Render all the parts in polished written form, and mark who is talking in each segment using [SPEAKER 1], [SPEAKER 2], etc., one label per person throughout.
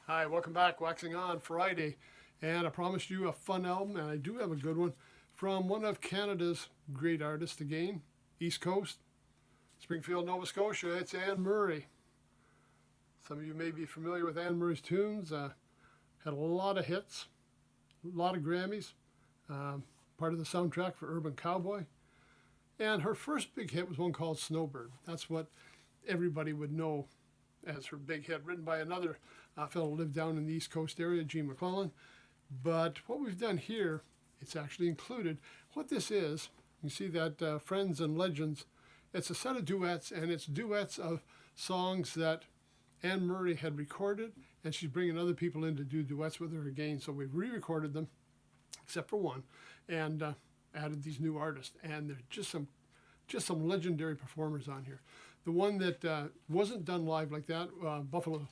[SPEAKER 1] Hi, welcome back. Waxing On Friday. And I promised you a fun album, and I do have a good one from one of Canada's great artists again, East Coast, Springfield, Nova Scotia. It's Anne Murray. Some of you may be familiar with Anne Murray's tunes. Had a lot of hits, a lot of Grammys, part of the soundtrack for Urban Cowboy. And her first big hit was one called Snowbird. That's what everybody would know as her big hit, written by another fellow who lived down in the East Coast area, Gene McClellan. But what we've done here, it's actually included. What this is, you see that Friends and Legends, it's a set of duets, and it's duets of songs that Anne Murray had recorded, and she's bringing other people in to do duets with her again. So we've re-recorded them, except for one, and added these new artists. And there's just some legendary performers on here. The one that wasn't done live like that, Buffalo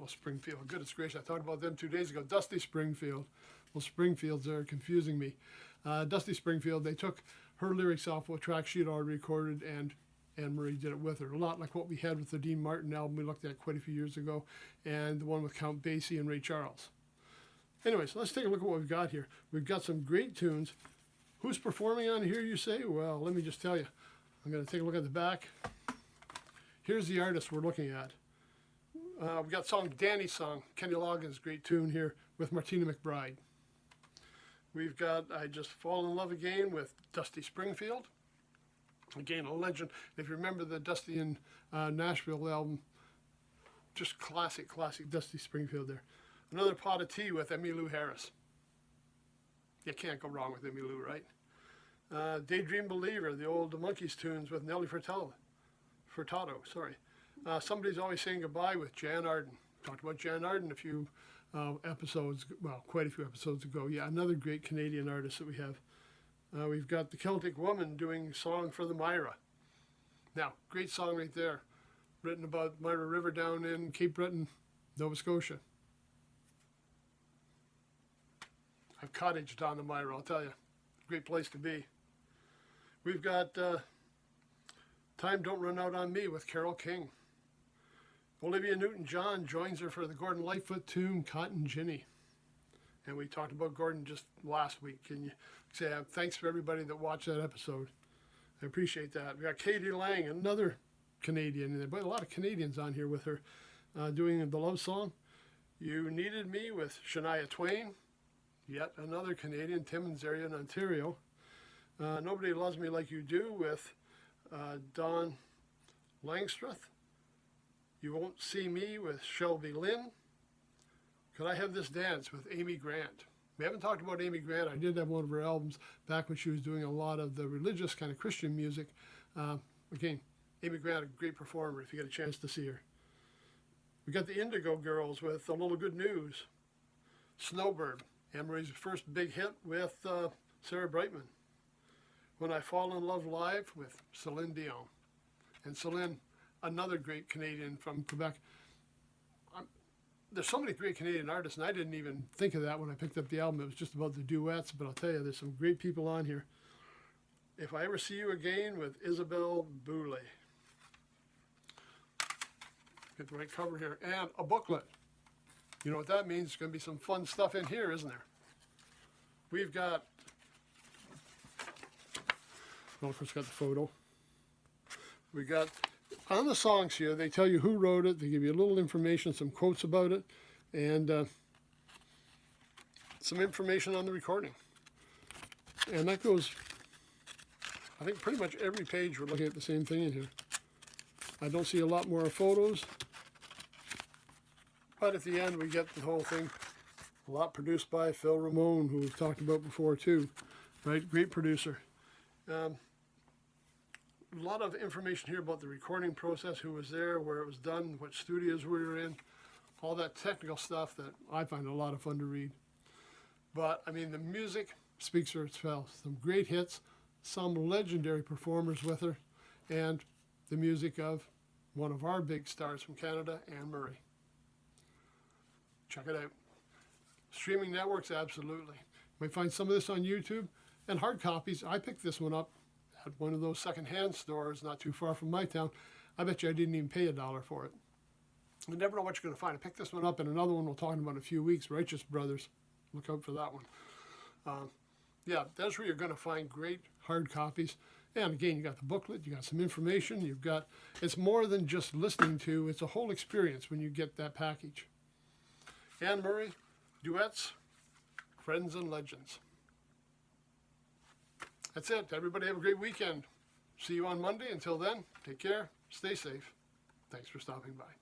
[SPEAKER 1] Springfield. Goodness gracious, I thought about them 2 days ago. Dusty Springfield. Well, Springfields are confusing me. Dusty Springfield, they took her lyrics off what track she had already recorded, and Anne Murray did it with her. A lot like what we had with the Dean Martin album we looked at quite a few years ago, and the one with Count Basie and Ray Charles. Anyway, so let's take a look at what we've got here. We've got some great tunes. Who's performing on here, you say? Well, let me just tell you. I'm going to take a look at the back. Here's the artist we're looking at. We've got Danny's Song, Kenny Loggins' great tune here with Martina McBride. We've got I Just Fall in Love Again with Dusty Springfield. Again, a legend. If you remember the Dusty in Nashville album, just classic Dusty Springfield there. Another Pot of Tea with Emmylou Harris. You can't go wrong with Emmylou, right? Daydream Believer, the old Monkees tunes with Nelly Furtado. Somebody's Always Saying Goodbye with Jan Arden. Talked about Jan Arden a few episodes, well, quite a few episodes ago. Yeah, another great Canadian artist that we have. We've got the Celtic Woman doing Song for the Myra. Now, great song right there, written about Myra River down in Cape Breton, Nova Scotia. I've cottaged on the Myra, I'll tell you. Great place to be. We've got Time Don't Run Out on Me with Carole King. Olivia Newton-John joins her for the Gordon Lightfoot tune, Cotton Ginny. And we talked about Gordon just last week. Can you say thanks for everybody that watched that episode? I appreciate that. We got Katie Lang, another Canadian, and a lot of Canadians on here with her, doing the love song. You Needed Me with Shania Twain. Yet another Canadian, Timmins area in Ontario. Nobody Loves Me Like You Do with Don Langstruth. You Won't See Me with Shelby Lynn. Could I Have This Dance with Amy Grant? We haven't talked about Amy Grant. I did have one of her albums back when she was doing a lot of the religious kind of Christian music. Again, Amy Grant, a great performer if you get a chance to see her. We got the Indigo Girls with A Little Good News. Snowbird, Anne Murray's first big hit with Sarah Brightman. When I Fall in Love Live with Celine Dion. And Celine, another great Canadian from Quebec. There's so many great Canadian artists, and I didn't even think of that when I picked up the album. It was just about the duets, but I'll tell you, there's some great people on here. If I Ever See You Again with Isabelle Boulay. Get the right cover here. And a booklet. You know what that means? There's going to be some fun stuff in here, isn't there? We've got, well, of course, got the photo. We got, on the songs here, they tell you who wrote it. They give you a little information, some quotes about it, and some information on the recording. And that goes, I think, pretty much every page we're looking at the same thing in here. I don't see a lot more photos, but at the end we get the whole thing. A lot produced by Phil Ramone, who we've talked about before too, right? Great producer. A lot of information here about the recording process, who was there, where it was done, what studios we were in, all that technical stuff that I find a lot of fun to read. But, I mean, the music speaks for itself. Some great hits, some legendary performers with her, and the music of one of our big stars from Canada, Anne Murray. Check it out. Streaming networks, absolutely. You might find some of this on YouTube, and hard copies. I picked this one up at one of those secondhand stores not too far from my town. I bet you I didn't even pay $1 for it. You never know what you're going to find. I picked this one up, and another one we'll talk about in a few weeks, Righteous Brothers. Look out for that one. Yeah, that's where you're going to find great hard copies. And again, you got the booklet, you got some information, it's more than just listening to, it's a whole experience when you get that package. Anne Murray, Duets, Friends and Legends. That's it. Everybody have a great weekend. See you on Monday. Until then, take care, stay safe. Thanks for stopping by.